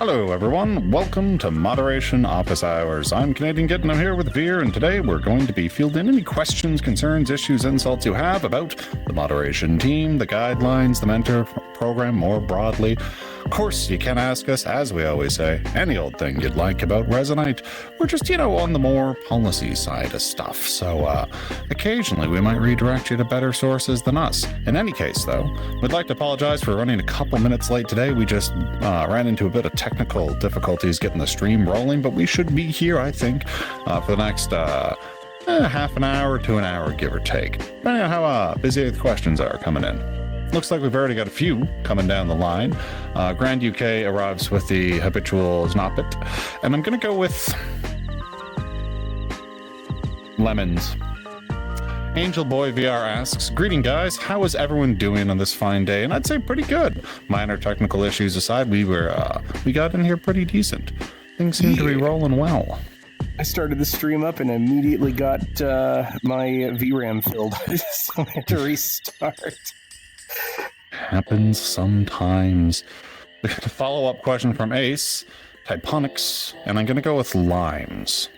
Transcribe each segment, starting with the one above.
Hello everyone, welcome to Moderation Office Hours. I'm Canadian Kid and I'm here with Veer, and today we're going to be fielding any questions, concerns, issues, insults you have about the moderation team, the guidelines, the mentor program more broadly. Of course, you can ask us, as we always say, any old thing you'd like about Resonite. We're just, on the more policy side of stuff, so occasionally we might redirect you to better sources than us. In any case, though, we'd like to apologize for running a couple minutes late today. We just ran into a bit of technical difficulties getting the stream rolling, but we should be here, I think, for the next half an hour to an hour, give or take, depending on how busy the questions are coming in. Looks like we've already got a few coming down the line. Grand UK arrives with the habitual Znoppet, and I'm going to go with lemons. Angel Boy VR asks, greeting guys, how is everyone doing on this fine day? And I'd say pretty good. Minor technical issues aside, we got in here pretty decent. Things seem to be rolling well. I started the stream up and immediately got my VRAM filled, so I had to restart. Happens sometimes. We got a follow-up question from Ace, Typonics, and I'm going to go with limes.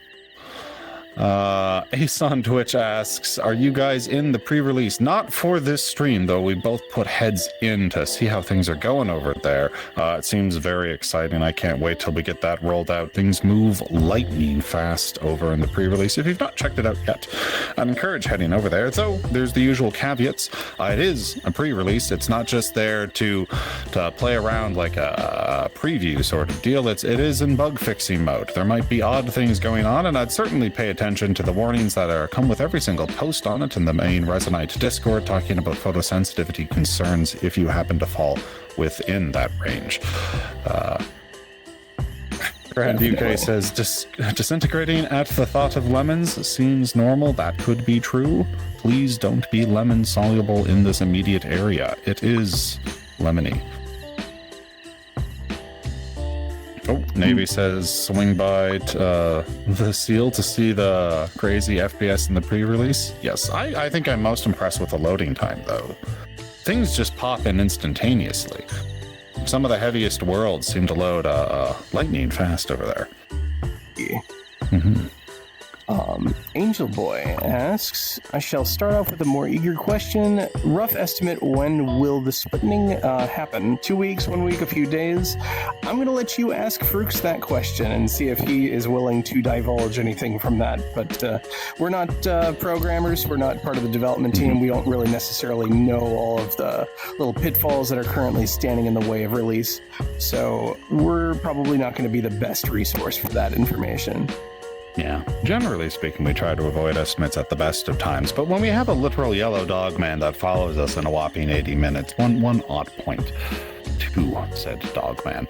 Ace on Twitch asks, are you guys in the pre-release? Not for this stream, though. We both put heads in to see how things are going over there. It seems very exciting. I can't wait till we get that rolled out. Things move lightning fast over in the pre-release. If you've not checked it out yet, I'd encourage heading over there. So there's the usual caveats. It is a pre-release. It's not just there to play around like a preview sort of deal. It is in bug fixing mode. There might be odd things going on, and I'd certainly pay attention to the warnings that come with every single post on it in the main Resonite Discord, talking about photosensitivity concerns if you happen to fall within that range. Grand UK says, disintegrating at the thought of lemons seems normal. That could be true. Please don't be lemon soluble in this immediate area. It is lemony. Oh, Navy says swing by the seal to see the crazy FPS in the pre-release. Yes, I think I'm most impressed with the loading time, though. Things just pop in instantaneously. Some of the heaviest worlds seem to load lightning fast over there. Yeah. Mm-hmm. Angel Boy asks, I shall start off with a more eager question. Rough estimate, when will the splitting happen? 2 weeks, 1 week, a few days? I'm going to let you ask Frooks that question and see if he is willing to divulge anything from that. But we're not programmers. We're not part of the development team. We don't really necessarily know all of the little pitfalls that are currently standing in the way of release. So we're probably not going to be the best resource for that information. Yeah, generally speaking, we try to avoid estimates at the best of times, but when we have a literal yellow dog man that follows us in a whopping 80 minutes, one odd point, two, said dog man.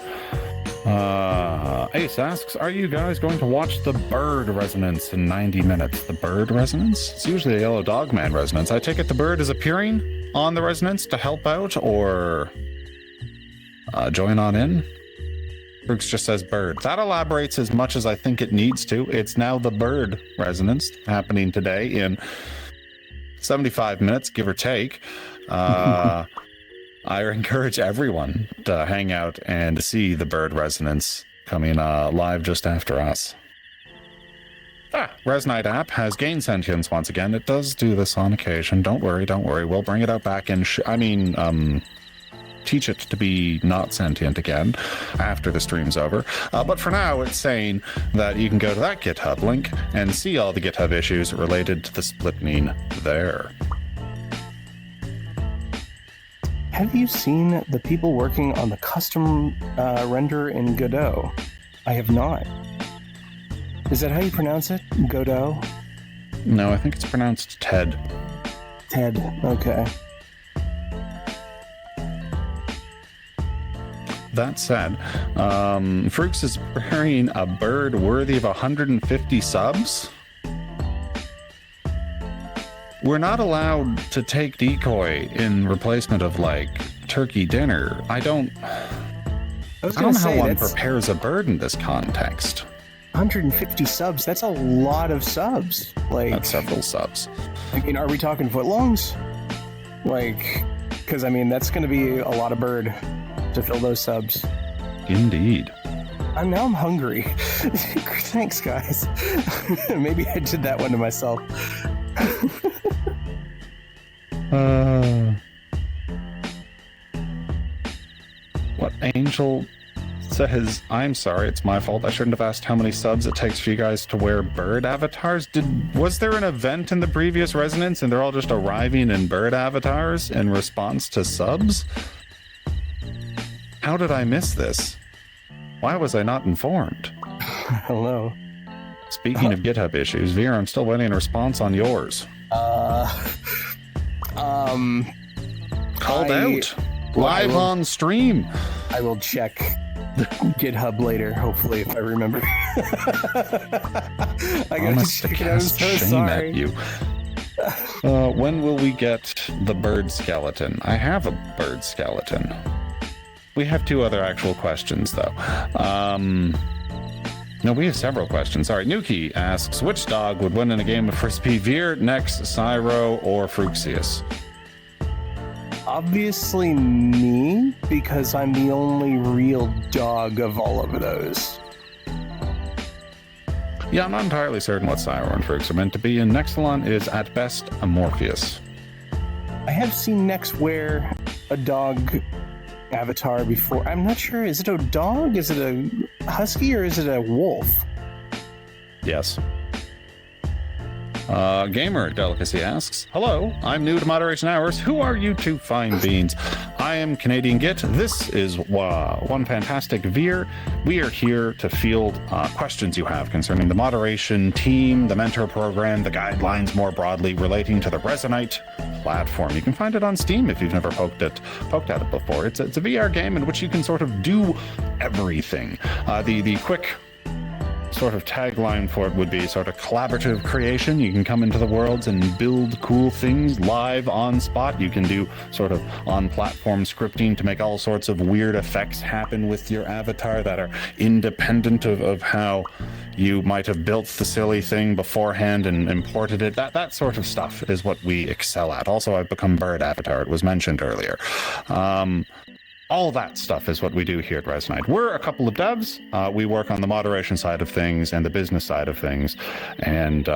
Ace asks, are you guys going to watch the bird resonance in 90 minutes? The bird resonance? It's usually a yellow dog man resonance. I take it the bird is appearing on the resonance to help out or join on in? Brooks just says bird. That elaborates as much as I think it needs to. It's now the bird resonance happening today in 75 minutes, give or take. I encourage everyone to hang out and see the bird resonance coming live just after us. Resonite app has gained sentience once again. It does do this on occasion. Don't worry. We'll bring it out back in... teach it to be not sentient again after the stream's over. But for now, it's saying that you can go to that GitHub link and see all the GitHub issues related to the splitting there. Have you seen the people working on the custom render in Godot? I have not. Is that how you pronounce it? Godot? No, I think it's pronounced Ted. Ted, okay. That said, Frooks is preparing a bird worthy of 150 subs. We're not allowed to take decoy in replacement of, like, turkey dinner. I don't know how one prepares a bird in this context. 150 subs, that's a lot of subs. That's several subs. I mean, are we talking footlongs? Because, that's going to be a lot of bird to fill those subs. Indeed. Now I'm hungry. Thanks, guys. Maybe I did that one to myself. What Angel says, I'm sorry, it's my fault. I shouldn't have asked how many subs it takes for you guys to wear bird avatars. Was there an event in the previous Resonance and they're all just arriving in bird avatars in response to subs? How did I miss this? Why was I not informed? I don't know. Speaking of GitHub issues, Veer, I'm still waiting a response on yours. Called out. Live on stream. I will check the GitHub later, hopefully, if I remember. I gotta check it. I'm so sorry. At you. When will we get the bird skeleton? I have a bird skeleton. We have two other actual questions, though. No, we have several questions. All right, Nuki asks, which dog would win in a game of Frisbee? Veer, Nex, Cyro, or Fruxius? Obviously me, because I'm the only real dog of all of those. Yeah, I'm not entirely certain what Cyro and Frux are meant to be, and Nexalon is at best a Morpheus. I have seen Nex wear a dog avatar before. I'm not sure, is it a dog, is it a husky, or is it a wolf? Yes. Gamer Delicacy asks, hello, I'm new to Moderation Hours. Who are you two fine beans? I am Canadian Git. This is one fantastic Veer. We are here to field questions you have concerning the moderation team, the mentor program, the guidelines more broadly relating to the Resonite platform. You can find it on Steam if you've never poked at it before. It's a VR game in which you can sort of do everything. The quick sort of tagline for it would be sort of collaborative creation. You can come into the worlds and build cool things live on spot. You can do sort of on-platform scripting to make all sorts of weird effects happen with your avatar that are independent of how you might have built the silly thing beforehand and imported it. That sort of stuff is what we excel at. Also, I've become Bird Avatar. It was mentioned earlier. All that stuff is what we do here at Resonite. We're a couple of devs. We work on the moderation side of things and the business side of things. And,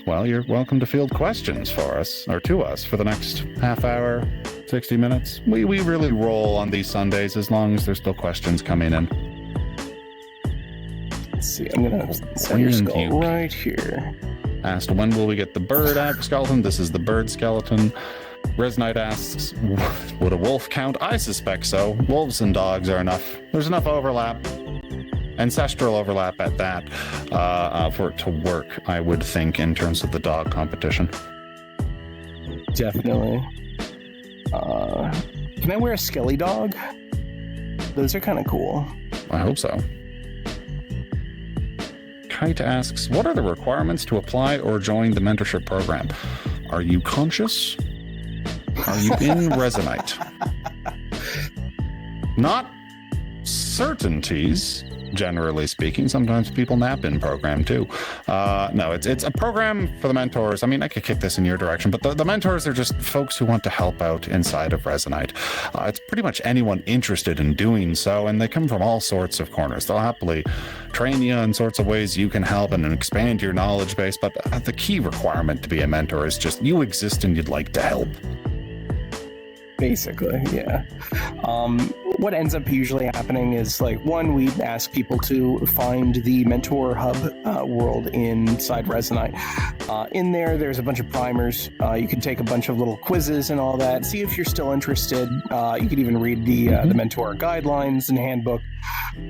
well, you're welcome to field questions for us, or to us, for the next half hour, 60 minutes. We really roll on these Sundays as long as there's still questions coming in. Let's see, I'm going to set your skull right here. Asked, when will we get the bird skeleton? This is the bird skeleton. Resonite asks, would a wolf count? I suspect so. Wolves and dogs are enough. There's enough overlap, ancestral overlap at that, for it to work, I would think, in terms of the dog competition. Definitely. Can I wear a skelly dog? Those are kind of cool. I hope so. Kite asks, what are the requirements to apply or join the mentorship program? Are you conscious? Are you in Resonite? Not certainties, generally speaking. Sometimes people nap in program too. No, it's a program for the mentors. I mean, I could kick this in your direction, but the mentors are just folks who want to help out inside of Resonite. It's pretty much anyone interested in doing so, and they come from all sorts of corners. They'll happily train you in sorts of ways you can help and expand your knowledge base, but the key requirement to be a mentor is just you exist and you'd like to help. Basically, yeah. What ends up usually happening is, like, one, we ask people to find the Mentor Hub world inside Resonite. In there's a bunch of primers. You can take a bunch of little quizzes and all that. See if you're still interested. You could even read the Mentor guidelines and handbook.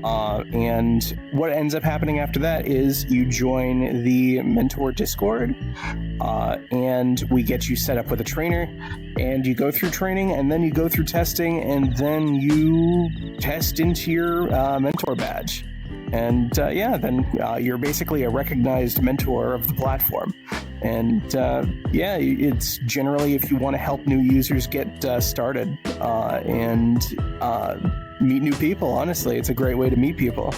And what ends up happening after that is you join the Mentor Discord, and we get you set up with a trainer, and you go through training, and then you go through testing, and then you test into your mentor badge. And then you're basically a recognized mentor of the platform. And it's generally if you want to help new users get started and meet new people. Honestly, it's a great way to meet people.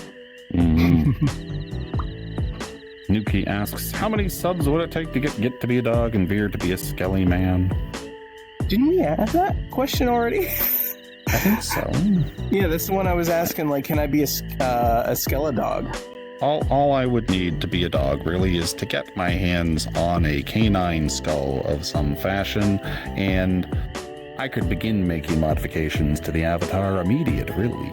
Nuki asks, how many subs would it take to get to be a dog and Veer to be a skelly man? Didn't we have that question already? I think so. Yeah, that's the one I was asking. Like, can I be a Skeledog? All I would need to be a dog really is to get my hands on a canine skull of some fashion, and I could begin making modifications to the avatar immediate, really.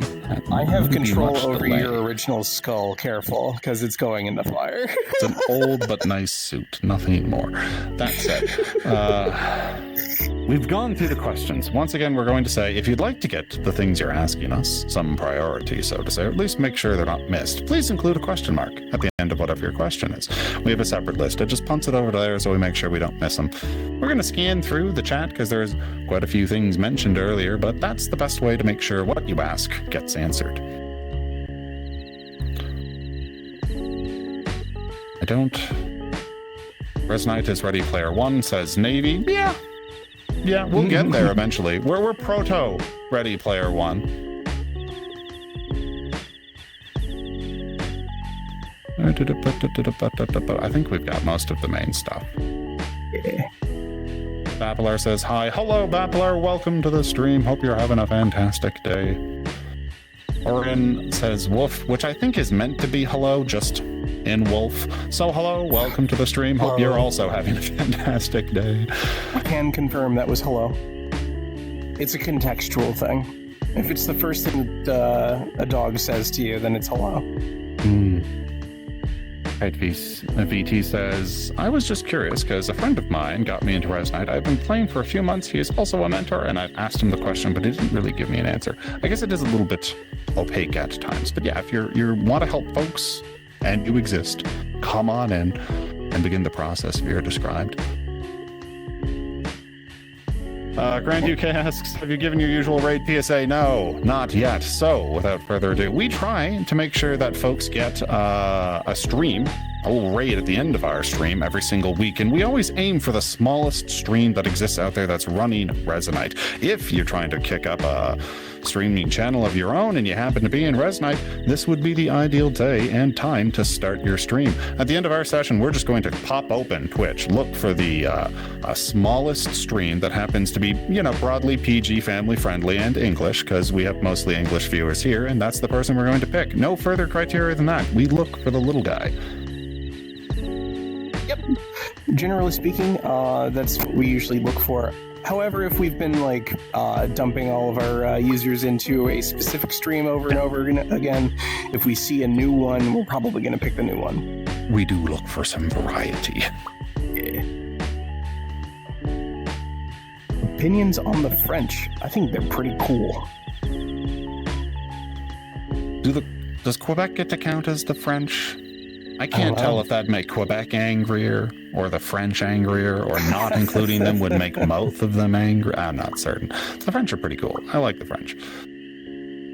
I have control over your original skull. Careful, because it's going in the fire. It's an old but nice suit, nothing more. That said, we've gone through the questions. Once again, we're going to say, if you'd like to get the things you're asking us some priority, so to say, or at least make sure they're not missed, please include a question mark at the end of whatever your question is. We have a separate list. It just punts it over to there so we make sure we don't miss them. We're going to scan through the chat because there's quite a few things mentioned earlier, but that's the best way to make sure what you ask gets answered. I don't... Resonite is Ready Player One, says Navy. Yeah, we'll get there eventually. We're proto Ready Player One. I think we've got most of the main stuff. Yeah. Bapelar says hi. Hello, Bapelar. Welcome to the stream. Hope you're having a fantastic day. Orin says woof, which I think is meant to be hello, just in wolf. So hello, welcome to the stream. Hope you're also having a fantastic day. I can confirm that was hello. It's a contextual thing. If it's the first thing that a dog says to you, then it's hello. Right, VT says, I was just curious because a friend of mine got me into Resonite. I've been playing for a few months. He is also a mentor, and I've asked him the question, but he didn't really give me an answer. I guess it is a little bit opaque at times. But yeah, if you want to help folks and you exist, come on in and begin the process Vera described. Grand UK asks, have you given your usual raid PSA? No, not yet. So, without further ado, we try to make sure that folks get a stream, a little raid at the end of our stream every single week, and we always aim for the smallest stream that exists out there that's running Resonite. If you're trying to kick up a streaming channel of your own and you happen to be in Resonite, this would be the ideal day and time to start your stream. At the end of our session, we're just going to pop open Twitch, look for the smallest stream that happens to be, broadly PG, family friendly, and English, because we have mostly English viewers here, and that's the person we're going to pick. No further criteria than that. We look for the little guy. Yep. Generally speaking, that's what we usually look for. However, if we've been dumping all of our users into a specific stream over and over again, if we see a new one, we're probably going to pick the new one. We do look for some variety. Yeah. Opinions on the French. I think they're pretty cool. Does Quebec get to count as the French? I can't tell if that'd make Quebec angrier, or the French angrier, or not including them would make both of them angry. I'm not certain. The French are pretty cool. I like the French.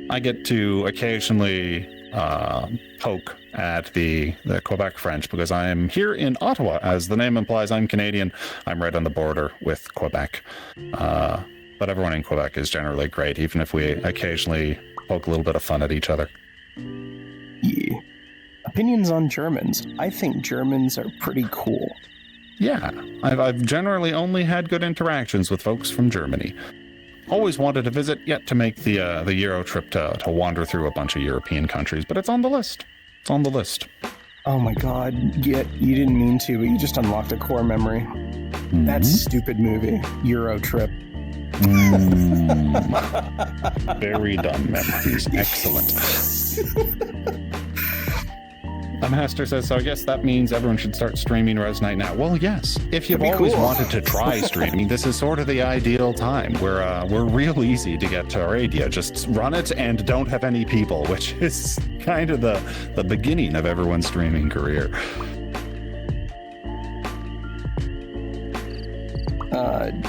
I get to occasionally poke at the Quebec French because I am here in Ottawa. As the name implies, I'm Canadian. I'm right on the border with Quebec. But everyone in Quebec is generally great, even if we occasionally poke a little bit of fun at each other. Yeah. Opinions on Germans. I think Germans are pretty cool. Yeah, I've generally only had good interactions with folks from Germany. Always wanted to visit, yet to make the Euro trip to wander through a bunch of European countries, but it's on the list. It's on the list. Oh my god, yet you didn't mean to, but you just unlocked a core memory. Mm-hmm. That stupid movie, Euro Trip. Very dumb memories. Excellent. Master says, so I guess that means everyone should start streaming Resonite now. Well, yes. If you've always wanted to try streaming, this is sort of the ideal time. We're real easy to get to radio. Just run it and don't have any people, which is kind of the beginning of everyone's streaming career.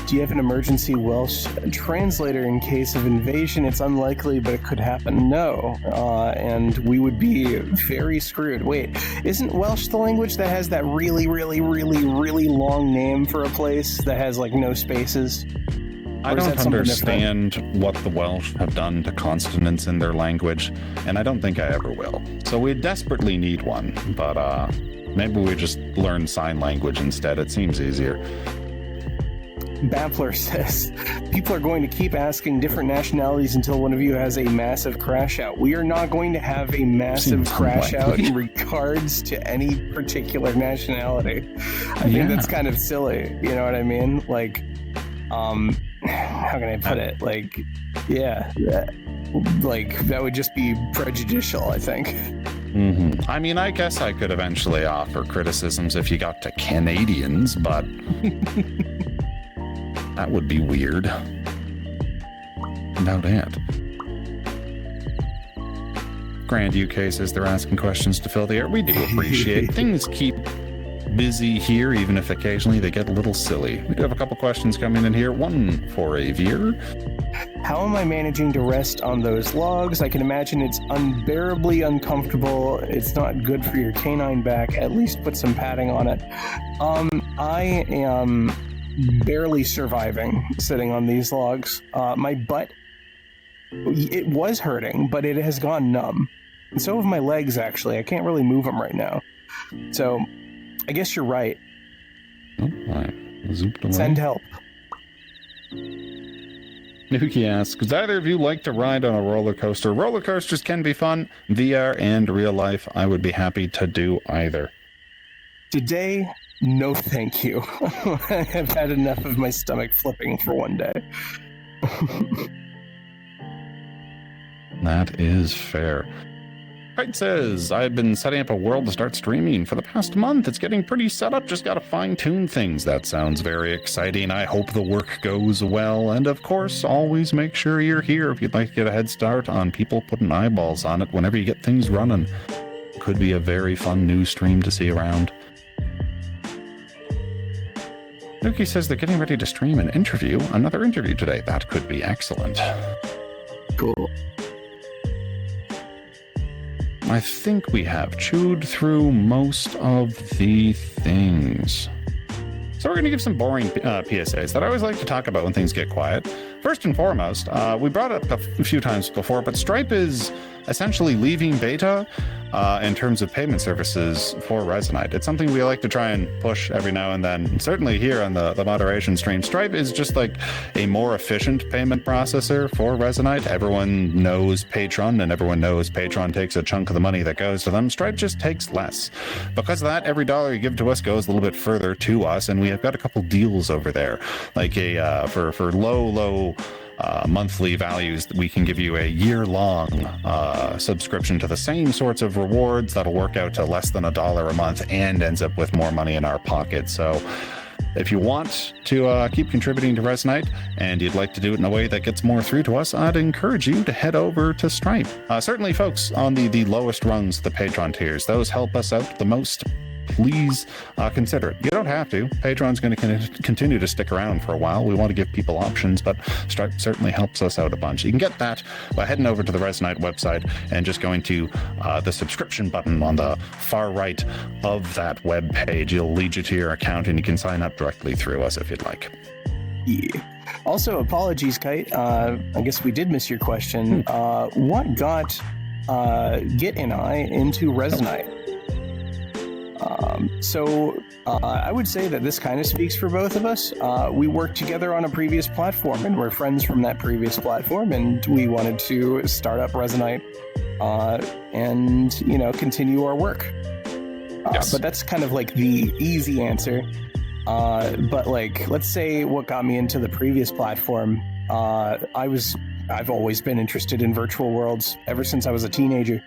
Do you have an emergency Welsh translator in case of invasion? It's unlikely, but it could happen. No. And we would be very screwed. Wait, isn't Welsh the language that has that really, really, really, really long name for a place that has, no spaces? I don't understand what the Welsh have done to consonants in their language, and I don't think I ever will. So we desperately need one, but maybe we just learn sign language instead. It seems easier. Bampler says, people are going to keep asking different nationalities until one of you has a massive crash out. We are not going to have a massive crash out in regards to any particular nationality. I think that's kind of silly. You know what I mean? Like, how can I put it? Like, yeah, that would just be prejudicial, I think. Mm-hmm. I mean, I guess I could eventually offer criticisms if you got to Canadians, but that would be weird. About it. Grand UK says they're asking questions to fill the air. We do appreciate things keep busy here, even if occasionally they get a little silly. We do have a couple questions coming in here. One for Avier. How am I managing to rest on those logs? I can imagine it's unbearably uncomfortable. It's not good for your canine back. At least put some padding on it. I am barely surviving sitting on these logs. My butt, it was hurting, but it has gone numb. And so have my legs, actually. I can't really move them right now. So I guess you're right. Oh, I zooped away. Send help. Nuki asks, does either of you like to ride on a roller coaster? Roller coasters can be fun, VR and real life. I would be happy to do either. Today, no thank you. I have had enough of my stomach flipping for one day. That is fair. Kite says, I've been setting up a world to start streaming for the past month. It's getting pretty set up, just gotta fine-tune things. That sounds very exciting. I hope the work goes well. And of course, always make sure you're here if you'd like to get a head start on people putting eyeballs on it whenever you get things running. Could be a very fun new stream to see around. Nuki says they're getting ready to stream another interview today. That could be excellent. Cool. I think we have chewed through most of the things. So we're going to give some boring PSAs that I always like to talk about when things get quiet. First and foremost, we brought it up a few times before, but Stripe is essentially leaving beta in terms of payment services for Resonite. It's something we like to try and push every now and then. Certainly here on the moderation stream, Stripe is just like a more efficient payment processor for Resonite. Everyone knows Patreon, and everyone knows Patreon takes a chunk of the money that goes to them. Stripe just takes less. Because of that, every dollar you give to us goes a little bit further to us, and we have got a couple deals over there. Like for low monthly values, we can give you a year-long subscription to the same sorts of rewards that'll work out to less than $1 a month and ends up with more money in our pocket. So if you want to keep contributing to Resonite and you'd like to do it in a way that gets more through to us, I'd encourage you to head over to Stripe. Certainly folks on the lowest rungs, the Patreon tiers, those help us out the most. Please consider it. You don't have to. Patreon's going to continue to stick around for a while. We want to give people options, but Stripe certainly helps us out a bunch. You can get that by heading over to the Resonite website and just going to the subscription button on the far right of that web page. It'll lead you to your account, and you can sign up directly through us if you'd like. Yeah. Also, apologies, Kite. I guess we did miss your question. What got Git and I into Resonite? I would say that this kind of speaks for both of us. We worked together on a previous platform, and we're friends from that previous platform, and we wanted to start up Resonite and, continue our work. Yes. But that's kind of like the easy answer. But let's say what got me into the previous platform. I've always been interested in virtual worlds ever since I was a teenager.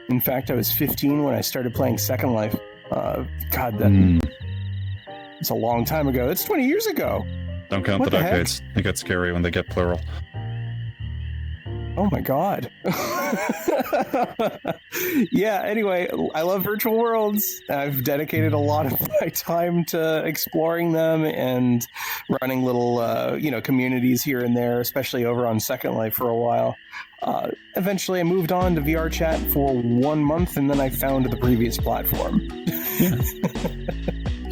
In fact, I was 15 when I started playing Second Life. It's a long time ago. That's 20 years ago. Don't count the decades. They get scary when they get plural. Oh my god. Yeah, anyway, I love virtual worlds. I've dedicated a lot of my time to exploring them and running little communities here and there, especially over on Second Life for a while. Eventually I moved on to VR chat for 1 month, and then I found the previous platform.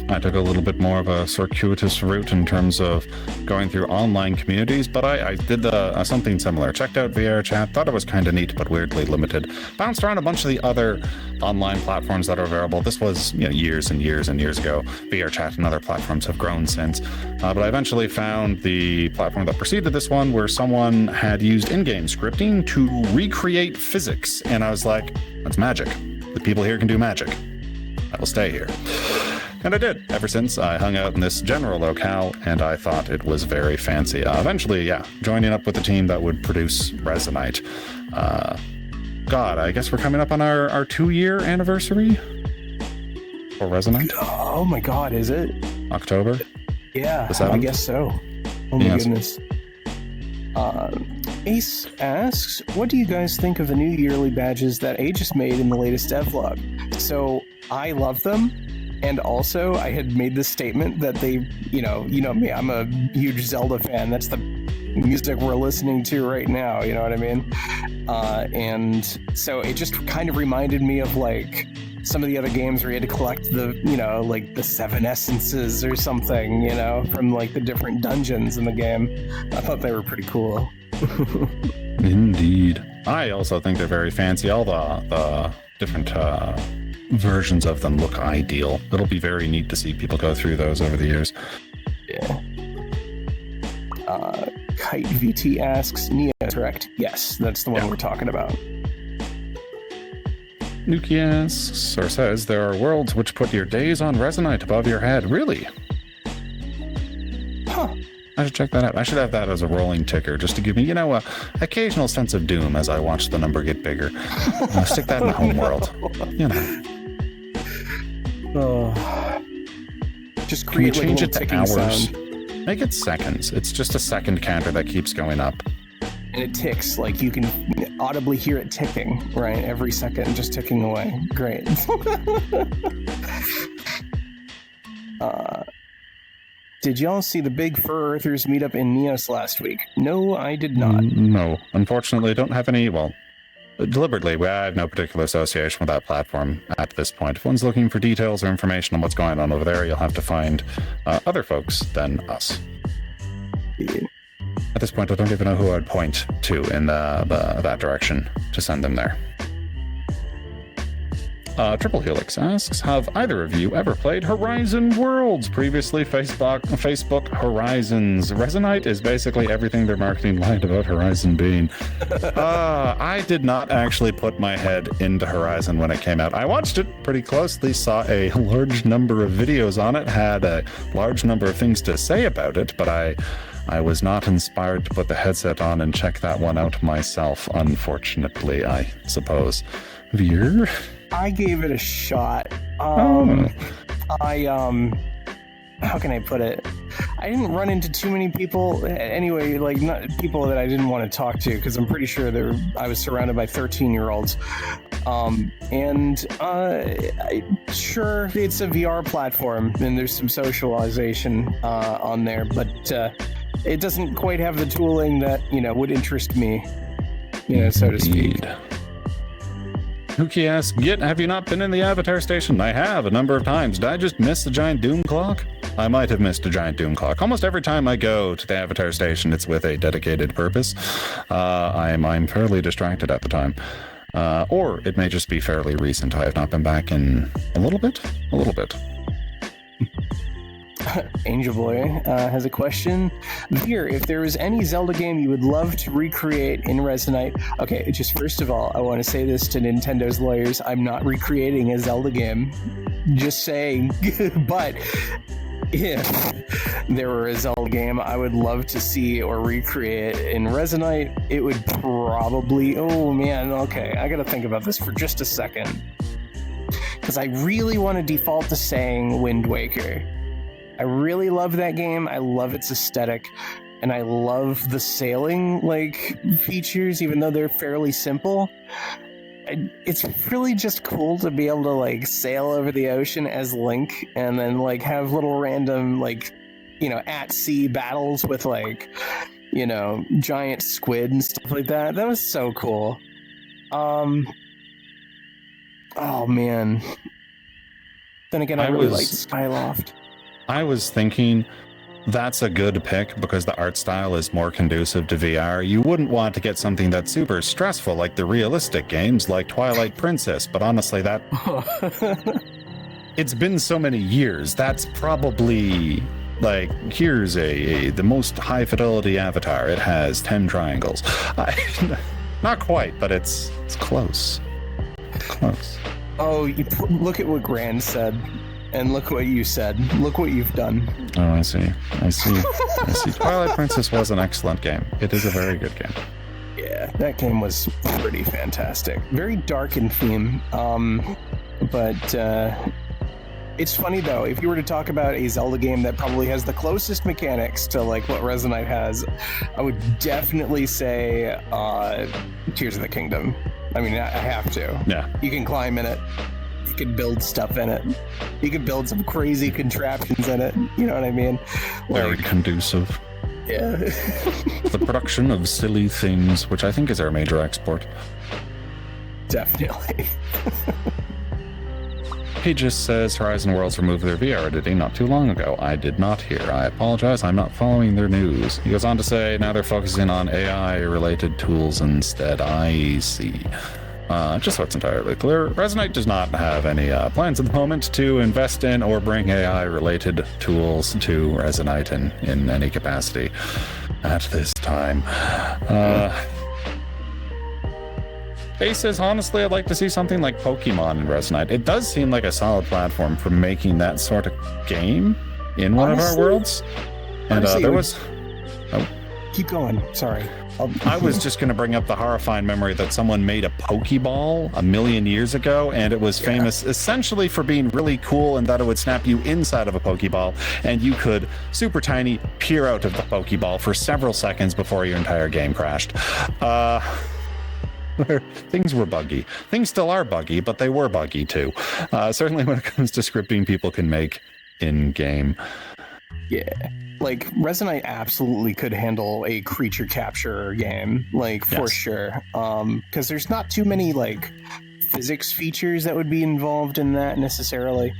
I took a little bit more of a circuitous route in terms of going through online communities, but I did something similar. Checked out VR chat, thought it was kind of neat, but weirdly limited. Bounced around a bunch of the other online platforms that are available. This was years and years and years ago. VR chat and other platforms have grown since. But I eventually found the platform that preceded this one where someone had used in-game scripting to recreate physics. And I was like, that's magic. The people here can do magic. I will stay here. And I did. Ever since, I hung out in this general locale, and I thought it was very fancy. Eventually, joining up with the team that would produce Resonite. God, I guess we're coming up on our 2-year anniversary for Resonite. Oh my God, is it? October? Yeah, I guess so. Oh my goodness. Ace asks, what do you guys think of the new yearly badges that Aegis made in the latest devlog? So, I love them. And also, I had made this statement that they, you know me, I'm a huge Zelda fan. That's the music we're listening to right now, you know what I mean? And so it just kind of reminded me of like some of the other games where you had to collect the, like the 7 essences or something, from like the different dungeons in the game. I thought they were pretty cool. Indeed. I also think they're very fancy. All the different versions of them look ideal. It'll be very neat to see people go through those over the years. Yeah. Kite VT asks, Nia, correct? Yes, that's the one we're talking about. Nuki asks, or says, there are worlds which put your days on Resonite above your head. Really? Huh. I should check that out. I should have that as a rolling ticker, just to give me, a occasional sense of doom as I watch the number get bigger. Stick that in the home world. Just create Can you change like it to ticking hours? Sound. Make it seconds. It's just a second counter that keeps going up. And it ticks, like you can audibly hear it ticking, right? Every second, just ticking away. Great. Did y'all see the big Fur Earthers meetup in Neos last week? No, I did not. No. Unfortunately, I don't have any, deliberately, I have no particular association with that platform at this point. If one's looking for details or information on what's going on over there, you'll have to find other folks than us. Yeah. At this point, I don't even know who I'd point to in that direction to send them there. Triple Helix asks, have either of you ever played Horizon Worlds? Previously, Facebook Horizons. Resonite is basically everything their marketing lied about Horizon being. I did not actually put my head into Horizon when it came out. I watched it pretty closely, saw a large number of videos on it, had a large number of things to say about it, but I was not inspired to put the headset on and check that one out myself, unfortunately, I suppose. Veer? I gave it a shot. How can I put it? I didn't run into too many people. Anyway, like not people that I didn't want to talk to, because I'm pretty sure I was surrounded by 13-year-olds. Sure, it's a VR platform, and there's some socialization on there, but it doesn't quite have the tooling that would interest me, so to speak. Huki asks, Git, have you not been in the Avatar Station? I have, a number of times. Did I just miss the giant doom clock? I might have missed a giant doom clock. Almost every time I go to the Avatar Station, it's with a dedicated purpose. I'm fairly distracted at the time. Or it may just be fairly recent. I have not been back in a little bit. Angel Boy has a question. Veer, if there was any Zelda game you would love to recreate in Resonite... Okay, just first of all, I want to say this to Nintendo's lawyers. I'm not recreating a Zelda game. Just saying. But if there were a Zelda game I would love to see or recreate in Resonite, it would probably... Oh, man, okay. I gotta think about this for just a second. Because I really want to default to saying Wind Waker. I really love that game. I love its aesthetic, and I love the sailing features, even though they're fairly simple. It's really just cool to be able to sail over the ocean as Link, and then have little random at sea battles with giant squid and stuff like that. That was so cool. Oh man. Then again, I really liked Skyloft. I was thinking that's a good pick because the art style is more conducive to VR. You wouldn't want to get something that's super stressful like the realistic games like Twilight Princess, but honestly, that it's been so many years. That's probably like, here's the most high fidelity avatar. It has 10 triangles. Not quite, but it's close. Close. Oh, look at what Grand said. And look what you said. Look what you've done. Oh, I see. Twilight Princess was an excellent game. It is a very good game. Yeah, that game was pretty fantastic. Very dark in theme. But it's funny, though. If you were to talk about a Zelda game that probably has the closest mechanics to like what Resonite has, I would definitely say Tears of the Kingdom. I mean, I have to. Yeah. You can climb in it. You can build stuff in it. You can build some crazy contraptions in it. You know what I mean? Very conducive. Yeah. The production of silly things, which I think is our major export. Definitely. He just says Horizon Worlds removed their VR editing not too long ago. I did not hear. I apologize. I'm not following their news. He goes on to say now they're focusing on AI-related tools instead. I see. Just so it's entirely clear, Resonite does not have any plans at the moment to invest in or bring AI-related tools to Resonite in any capacity at this time. Ace says, honestly, I'd like to see something like Pokemon in Resonite. It does seem like a solid platform for making that sort of game in one of our worlds. And there was... Oh. Keep going. Sorry. I was just going to bring up the horrifying memory that someone made a Pokeball 1,000,000 years ago, and it was famous essentially for being really cool and that it would snap you inside of a Pokeball, and you could, super tiny, peer out of the Pokeball for several seconds before your entire game crashed. Things were buggy. Things still are buggy, but they were buggy too. Certainly when it comes to scripting people can make in-game. Yeah. Like, Resonite absolutely could handle a creature capture game, like, for sure. Because there's not too many, like, physics features that would be involved in that necessarily.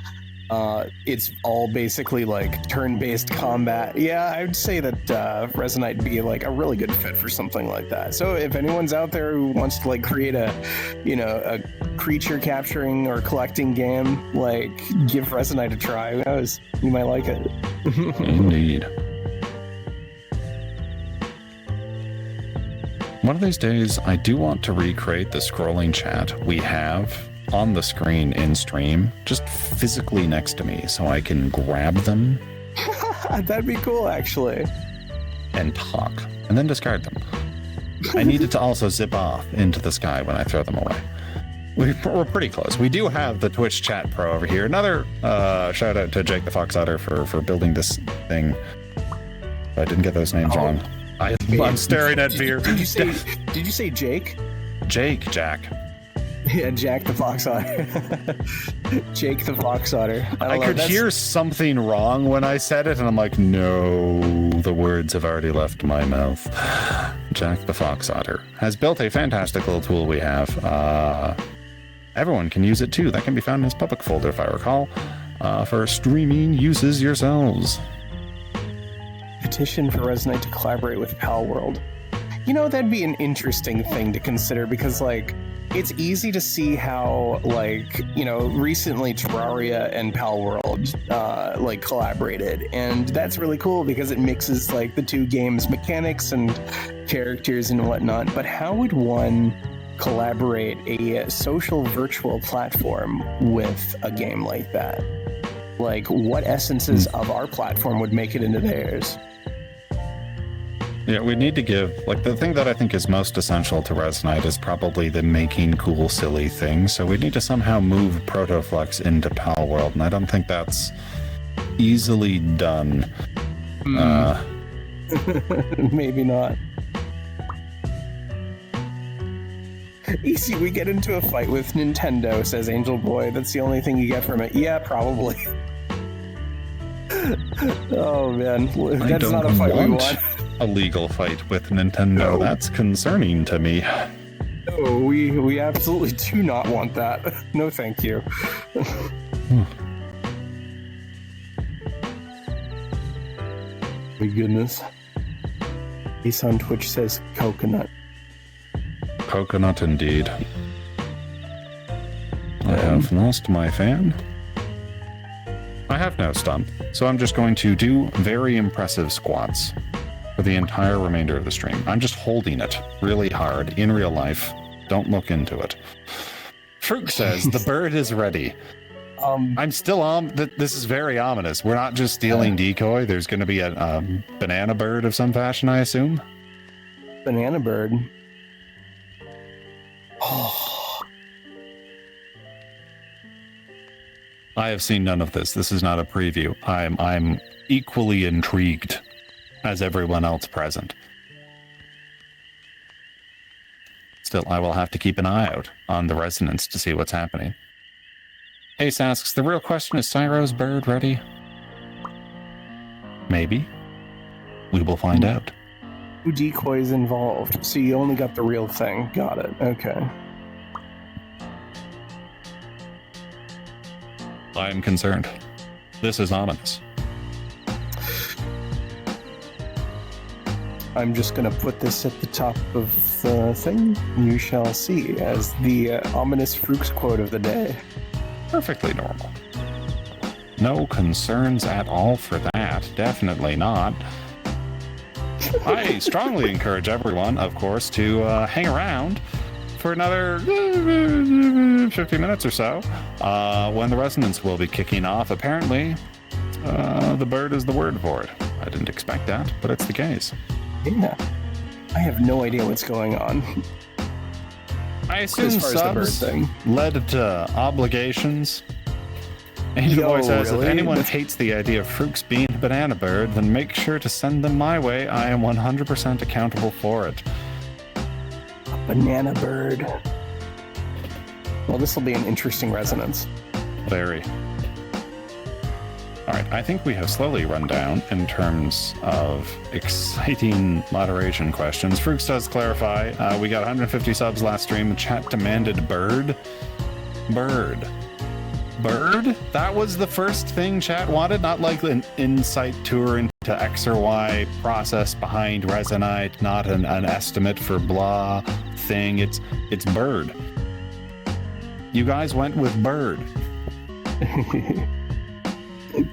It's all basically, like, turn-based combat. Yeah, I would say that Resonite would be, like, a really good fit for something like that. So if anyone's out there who wants to, like, create a creature capturing or collecting game, like, give Resonite a try. Who knows? You might like it. Indeed. One of these days, I do want to recreate the scrolling chat we have on the screen in stream, just physically next to me, so I can grab them. That'd be cool, actually. And talk, and then discard them. I needed to also zip off into the sky when I throw them away. We're pretty close. We do have the Twitch chat pro over here. Another shout out to Jake the Fox Otter for building this thing. I didn't get those names wrong. I'm staring at Veer. Did you say Jake? Jack. Yeah, Jack the Fox Otter. Jake the Fox Otter. I could hear something wrong when I said it, and I'm like, no, the words have already left my mouth. Jack the Fox Otter has built a fantastic little tool we have. Everyone can use it too. That can be found in his public folder, if I recall, for streaming uses yourselves. Petition for Resonite to collaborate with Palworld. You know, that'd be an interesting thing to consider because, like, it's easy to see how, like, you know, recently Terraria and Palworld, like, collaborated. And that's really cool because it mixes, like, the two games' mechanics and characters and whatnot. But how would one collaborate a social virtual platform with a game like that? Like, what essences of our platform would make it into theirs? Yeah, we need to give, like, the thing that I think is most essential to Resonite is probably the making cool, silly things. So we need to somehow move Protoflex into Palworld, and I don't think that's easily done. Maybe not. Easy, we get into a fight with Nintendo, says Angel Boy. That's the only thing you get from it. Yeah, probably. Oh, man. That's not a fight we want. A legal fight with Nintendo. No. That's concerning to me. No, we absolutely do not want that. No, thank you. My goodness. Ace on Twitch says coconut. Coconut indeed. I have lost my fan. I have no stump, so I'm just going to do very impressive squats for the entire remainder of the stream. I'm just holding it really hard in real life. Don't look into it. Fruit says the bird is ready. I'm still on. This is very ominous. We're not just stealing decoy. There's going to be a banana bird of some fashion, I assume. Banana bird. Oh. I have seen none of this. This is not a preview. I'm equally intrigued as everyone else present. Still, I will have to keep an eye out on the resonance to see what's happening. Ace asks, the real question is Cyro's bird ready? Maybe. We will find out. 2 decoys involved, so you only got the real thing. Got it. Okay. I am concerned. This is ominous. I'm just going to put this at the top of the thing. You shall see as the ominous Fruits quote of the day. Perfectly normal. No concerns at all for that. Definitely not. I strongly encourage everyone, of course, to hang around for another 50 minutes or so when the resonance will be kicking off. Apparently, the bird is the word for it. I didn't expect that, but it's the case. Yeah. I have no idea what's going on. I assume as far as the bird subs thing led to obligations. Angel Boy says, really? if anyone hates the idea of Frooks being a banana bird, then make sure to send them my way. I am 100% accountable for it. Banana bird. Well, this will be an interesting resonance. Very. All right, I think we have slowly run down in terms of exciting moderation questions. Frooks does clarify, we got 150 subs last stream. The chat demanded bird. Bird? That was the first thing chat wanted, not like an insight tour into X or Y process behind Resonite, not an estimate for blah thing. It's bird. You guys went with bird.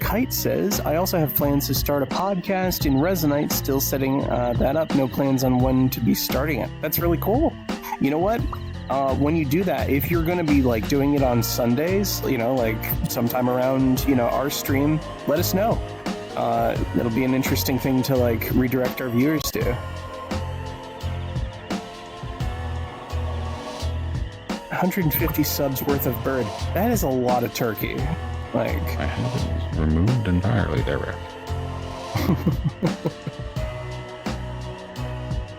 Kite says, I also have plans to start a podcast in Resonite, still setting that up. No plans on when to be starting it. That's really cool. You know what? When you do that, if you're going to be like doing it on Sundays, you know, like sometime around, you know, our stream, let us know. It'll be an interesting thing to like redirect our viewers to. 150 subs worth of bird. That is a lot of turkey. Like, I have it removed entirely there.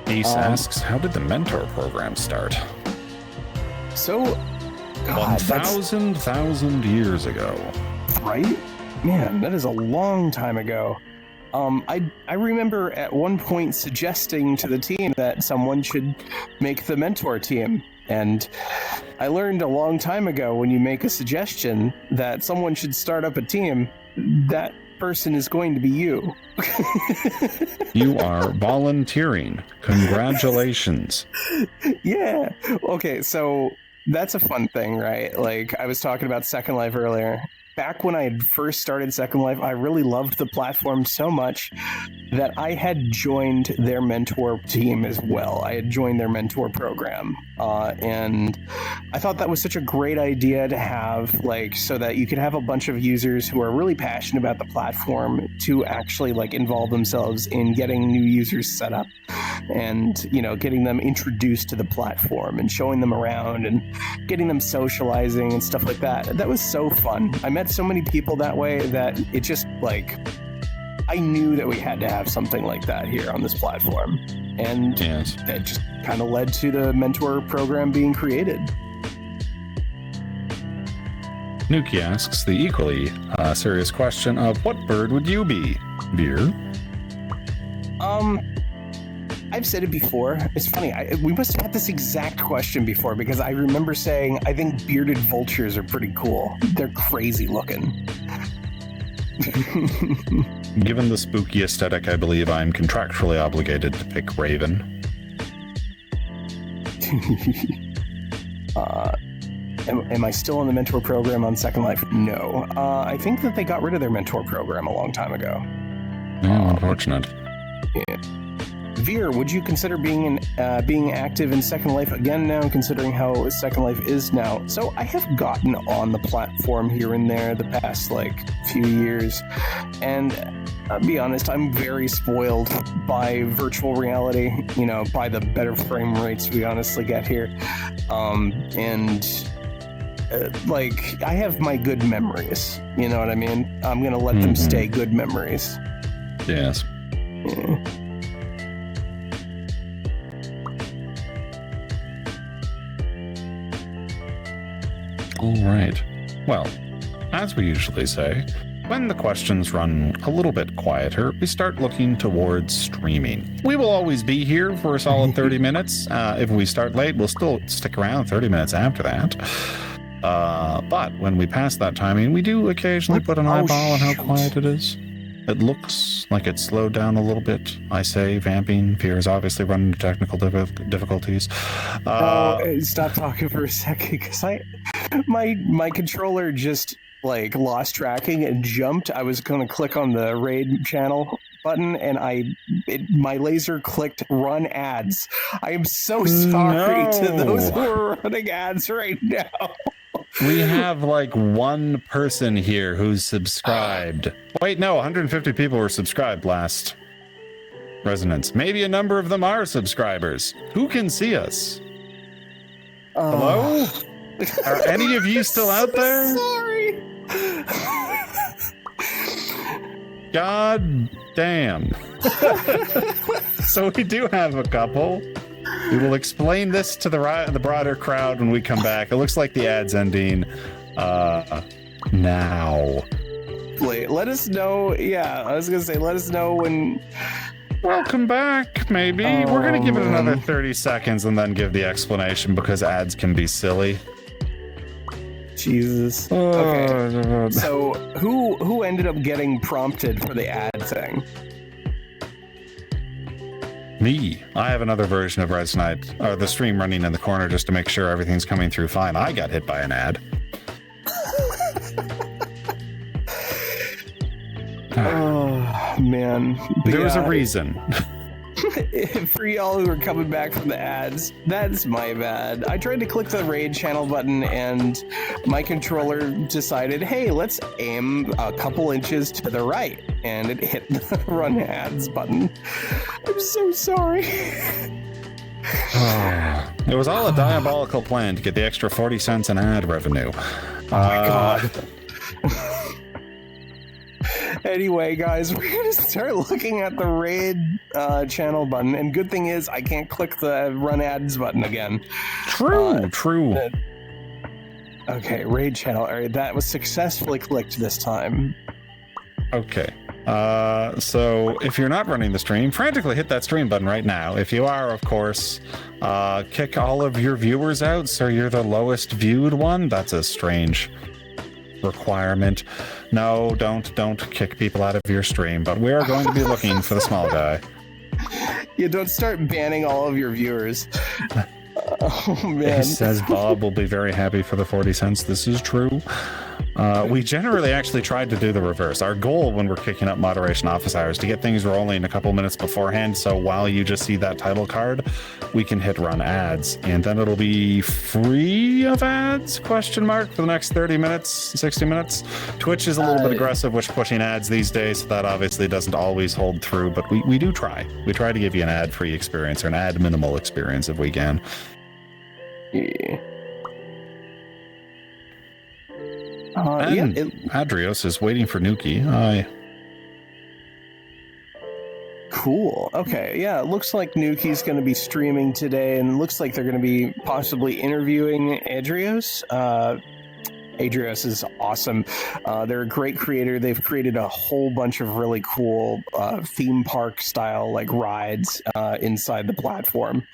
Ace asks, how did the mentor program start? So, God, 1,000 years ago. Right? Man, that is a long time ago. I remember at one point suggesting to the team that someone should make the mentor team. And I learned a long time ago when you make a suggestion that someone should start up a team, that person is going to be you. You are volunteering. Congratulations. Yeah. Okay, so that's a fun thing, right? Like, I was talking about Second Life earlier. Back when I had first started Second Life, I really loved the platform so much that I had joined their mentor team as well. I had joined their mentor program. And I thought that was such a great idea to have, like, so that you could have a bunch of users who are really passionate about the platform to actually, like, involve themselves in getting new users set up and, you know, getting them introduced to the platform and showing them around and getting them socializing and stuff like that. That was so fun. I met so many people that way that it just, like, I knew that we had to have something like that here on this platform. And yes, that just kind of led to the mentor program being created. Nuki asks the equally serious question of what bird would you be, Beer? I've said it before. It's funny. We must have had this exact question before because I remember saying I think bearded vultures are pretty cool. They're crazy looking. Given the spooky aesthetic, I believe I'm contractually obligated to pick Raven. Am I still in the mentor program on Second Life? No. I think that they got rid of their mentor program a long time ago. Oh, unfortunate. Yeah. Veer, would you consider being active in Second Life again now, considering how Second Life is now? So I have gotten on the platform here and there the past, few years, and I'll be honest, I'm very spoiled by virtual reality, by the better frame rates we honestly get here. I have my good memories, you know what I mean? I'm gonna let them stay good memories. Yes. Yeah. All right. Well, as we usually say, when the questions run a little bit quieter, we start looking towards streaming. We will always be here for a solid 30 minutes. If we start late, we'll still stick around 30 minutes after that. But when we pass that timing, we do occasionally put an eyeball on how quiet it is. It looks like it's slowed down a little bit. I say vamping. Veer is obviously running into technical difficulties. Stop talking for a second, because my controller just lost tracking and jumped. I was going to click on the raid channel button, and my laser clicked run ads. I am so sorry to those who are running ads right now. We have one person here who's subscribed. Wait, no, 150 people were subscribed last Resonance. Maybe a number of them are subscribers. Who can see us? Hello? Are any of you still out there? Sorry. God damn. So we do have a couple. We will explain this to the broader crowd when we come back. It looks like the ad's ending now. Wait, let us know. Yeah, I was going to say, let us know when... Welcome back, maybe. We're going to give it another 30 seconds and then give the explanation because ads can be silly. Jesus. Okay. So who ended up getting prompted for the ad thing? Me. I have another version of Resonite, or the stream running in the corner just to make sure everything's coming through fine. I got hit by an ad. Oh, man. There was a reason. For y'all who are coming back from the ads, that's my bad. I tried to click the raid channel button and my controller decided, hey, let's aim a couple inches to the right. And it hit the run ads button. I'm so sorry. It was all a diabolical plan to get the extra 40 cents in ad revenue. Oh my God. Anyway, guys, we're going to start looking at the raid channel button. And good thing is I can't click the run ads button again. True. Okay, raid channel. All right, that was successfully clicked this time. Okay. So if you're not running the stream, frantically hit that stream button right now. If you are, of course, kick all of your viewers out so you're the lowest viewed one. That's a strange requirement. No, don't kick people out of your stream, but we are going to be looking for the small guy. Yeah, don't start banning all of your viewers. Oh, man. He says Bob will be very happy for the 40 cents. This is true. We generally actually tried to do the reverse. Our goal when we're kicking up moderation office hours to get things rolling a couple minutes beforehand, so while you just see that title card, we can hit run ads, and then it'll be free of ads, question mark, for the next 30 minutes, 60 minutes. Twitch is a little bit aggressive with pushing ads these days, so that obviously doesn't always hold through, but we do try. We try to give you an ad-free experience, or an ad minimal experience if we can. Yeah. Adrios is waiting for Nuki. Cool. Okay. Yeah, it looks like Nuki's going to be streaming today, and it looks like they're going to be possibly interviewing Adrios. Adrios is awesome. They're a great creator. They've created a whole bunch of really cool theme park style rides inside the platform.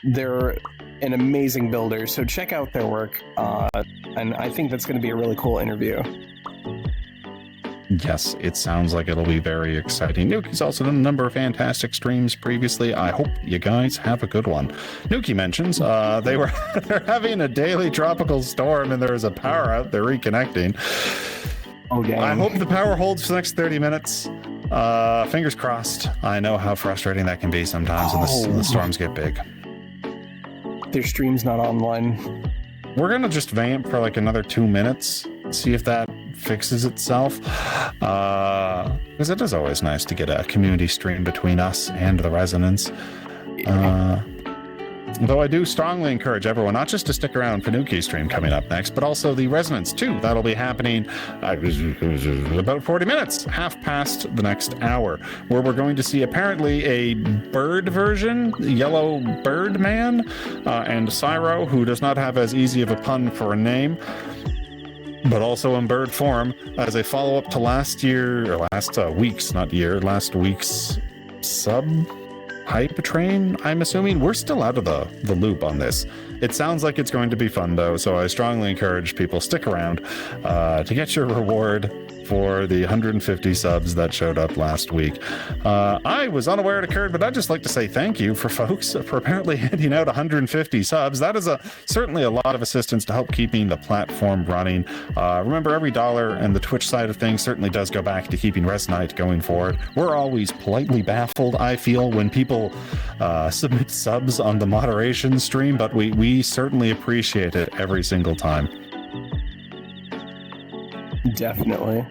They're an amazing builder, so check out their work. And I think that's going to be a really cool interview. Yes, it sounds like it'll be very exciting. Nuki's also done a number of fantastic streams previously. I hope you guys have a good one. Nuki mentions they're having a daily tropical storm and there's a power out. They're reconnecting. Oh, dang. I hope the power holds for the next 30 minutes. Fingers crossed. I know how frustrating that can be sometimes when the storms get big. Their stream's not online. We're going to just vamp for like another 2 minutes, see if that fixes itself. Because it is always nice to get a community stream between us and the Resonance. Though I do strongly encourage everyone not just to stick around for Nuki's stream coming up next, but also the Resonance too. That'll be happening about 40 minutes, half past the next hour, where we're going to see apparently a bird version, Yellow Bird Man, and Cyro, who does not have as easy of a pun for a name, but also in bird form, as a follow-up to last week's sub hype train. I'm assuming we're still out of the loop on this. It sounds like it's going to be fun though, so I strongly encourage people stick around to get your reward for the 150 subs that showed up last week. I was unaware it occurred, but I'd just like to say thank you for folks for apparently handing out 150 subs. That is certainly a lot of assistance to help keeping the platform running. Remember, every dollar and the Twitch side of things certainly does go back to keeping Resonite going forward. We're always politely baffled, I feel, when people submit subs on the moderation stream, but we certainly appreciate it every single time. Definitely.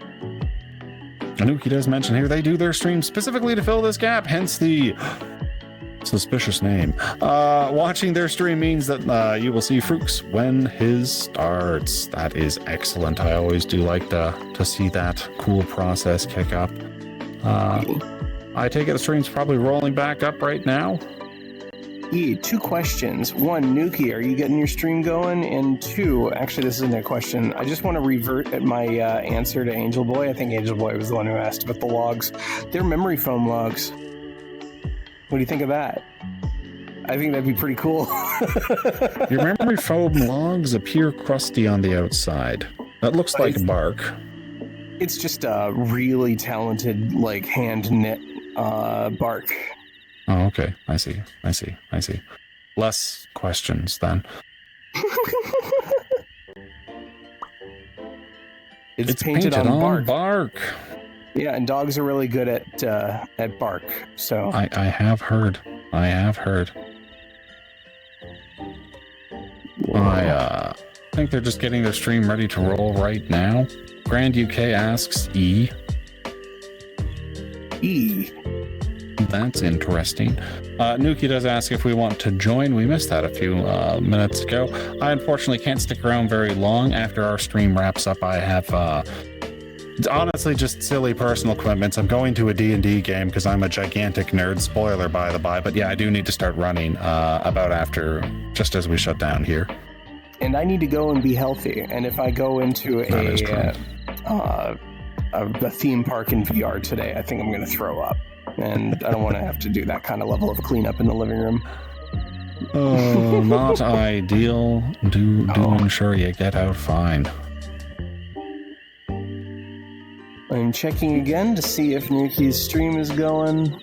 Anuki does mention here they do their stream specifically to fill this gap, hence the suspicious name. Watching their stream means that you will see Frooks when his starts. That is excellent. I always do like to see that cool process kick up. I take it the stream's probably rolling back up right now. Yeah, 2 questions. 1, Nuki, are you getting your stream going? And 2, actually, this isn't a question. I just want to revert at my answer to Angel Boy. I think Angel Boy was the one who asked about the logs. They're memory foam logs. What do you think of that? I think that'd be pretty cool. Your memory foam logs appear crusty on the outside. That looks like bark. It's just a really talented, like, hand-knit bark. Oh, okay. I see. Less questions, then. It's painted on bark. Yeah, and dogs are really good at bark, so... I have heard. I think they're just getting their stream ready to roll right now. Grand UK asks E. That's interesting. Nuki does ask if we want to join. We missed that a few minutes ago. I unfortunately can't stick around very long. After our stream wraps up, I have honestly just silly personal commitments. I'm going to a D&D game because I'm a gigantic nerd. Spoiler, by the by. But yeah, I do need to start running about after, just as we shut down here. And I need to go and be healthy. And if I go into a theme park in VR today, I think I'm going to throw up. And I don't want to have to do that kind of level of cleanup in the living room. Oh, not ideal. Do ensure you get out fine. I'm checking again to see if Nuki's stream is going.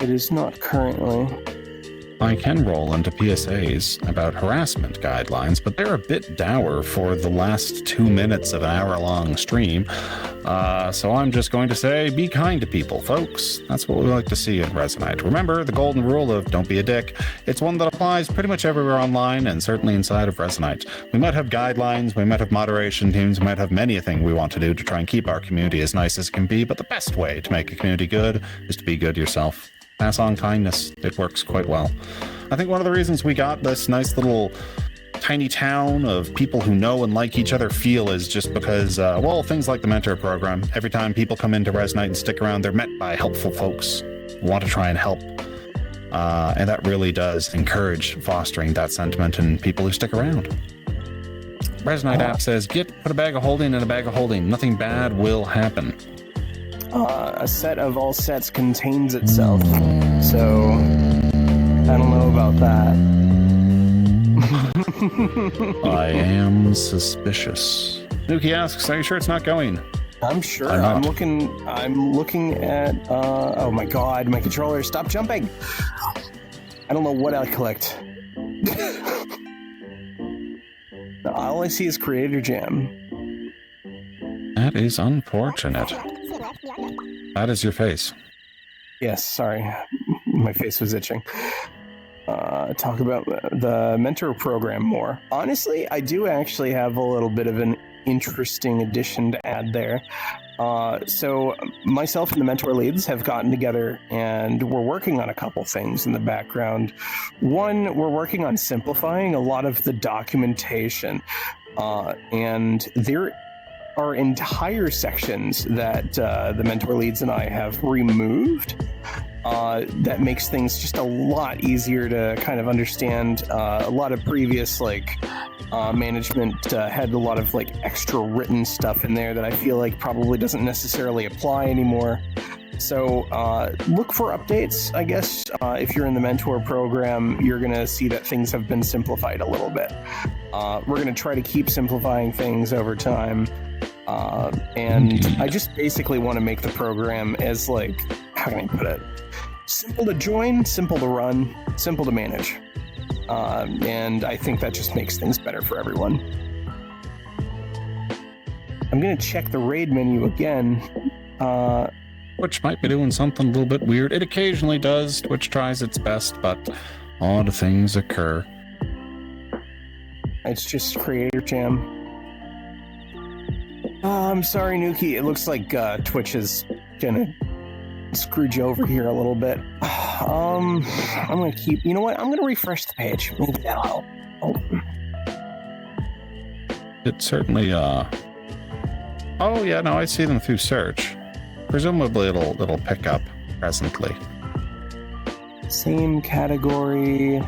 It is not currently. I can roll into PSAs about harassment guidelines, but they're a bit dour for the last 2 minutes of an hour-long stream. So I'm just going to say, be kind to people, folks. That's what we like to see in Resonite. Remember the golden rule of don't be a dick. It's one that applies pretty much everywhere online and certainly inside of Resonite. We might have guidelines, we might have moderation teams, we might have many a thing we want to do to try and keep our community as nice as it can be, but the best way to make a community good is to be good yourself. Pass on kindness. It works quite well. I think one of the reasons we got this nice little tiny town of people who know and like each other feel is just because, things like the mentor program. Every time people come into Resonite and stick around, they're met by helpful folks who want to try and help. And that really does encourage fostering that sentiment in people who stick around. Resonite app says, put a bag of holding in a bag of holding. Nothing bad will happen. A set of all sets contains itself, so I don't know about that. I am suspicious. Nuki asks, are you sure it's not going? I'm sure. I'm looking at. Oh my god, my controller! Stop jumping! I don't know what I collect. All I see is Creator Jam. That is unfortunate. That is your face. Yes, sorry. My face was itching. Talk about the mentor program more. Honestly, I do actually have a little bit of an interesting addition to add there. So myself and the mentor leads have gotten together and we're working on a couple things in the background. One, we're working on simplifying a lot of the documentation. And there are entire sections that the mentor leads and I have removed. That makes things just a lot easier to kind of understand. A lot of previous management had a lot of extra written stuff in there that I feel like probably doesn't necessarily apply anymore. So look for updates, I guess. If you're in the mentor program, you're going to see that things have been simplified a little bit. We're going to try to keep simplifying things over time. And I just basically want to make the program as how can I put it? Simple to join, simple to run, simple to manage. And I think that just makes things better for everyone. I'm going to check the raid menu again. Twitch might be doing something a little bit weird. It occasionally does. Twitch tries its best, but odd things occur. It's just Creator Jam. I'm sorry, Nuki. It looks like Twitch is gonna screwed you over here a little bit. I'm gonna keep. You know what? I'm gonna refresh the page. Maybe that'll help. Oh. It certainly. Oh yeah, no, I see them through search. Presumably, it'll pick up presently. Same category.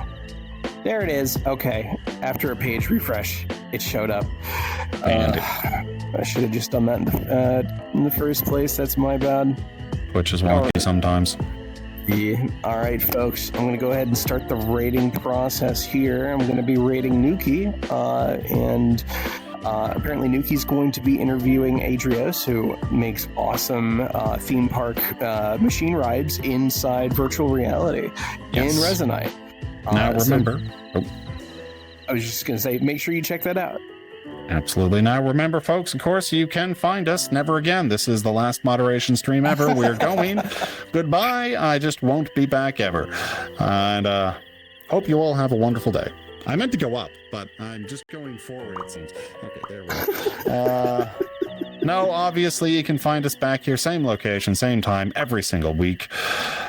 There it is. Okay. After a page refresh, it showed up. I should have just done that in the first place. That's my bad. Which is wonky sometimes. Yeah. All right, folks. I'm going to go ahead and start the rating process here. I'm going to be rating Nuki, and apparently Nuki's going to be interviewing Adrios, who makes awesome theme park machine rides inside virtual reality in Resonite. Now remember... I was just going to say, make sure you check that out. Absolutely. Now remember, folks, of course, you can find us never again. This is the last moderation stream ever. We're going. Goodbye. I just won't be back ever. And hope you all have a wonderful day. I meant to go up, but I'm just going forward, it seems. Okay, there we go. No, obviously, you can find us back here, same location, same time, every single week.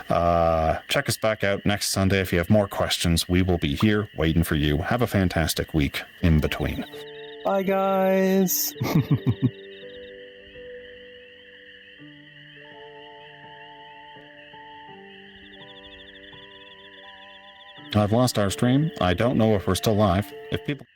Check us back out next Sunday. If you have more questions, we will be here waiting for you. Have a fantastic week in between. Bye, guys. I've lost our stream. I don't know if we're still live. If people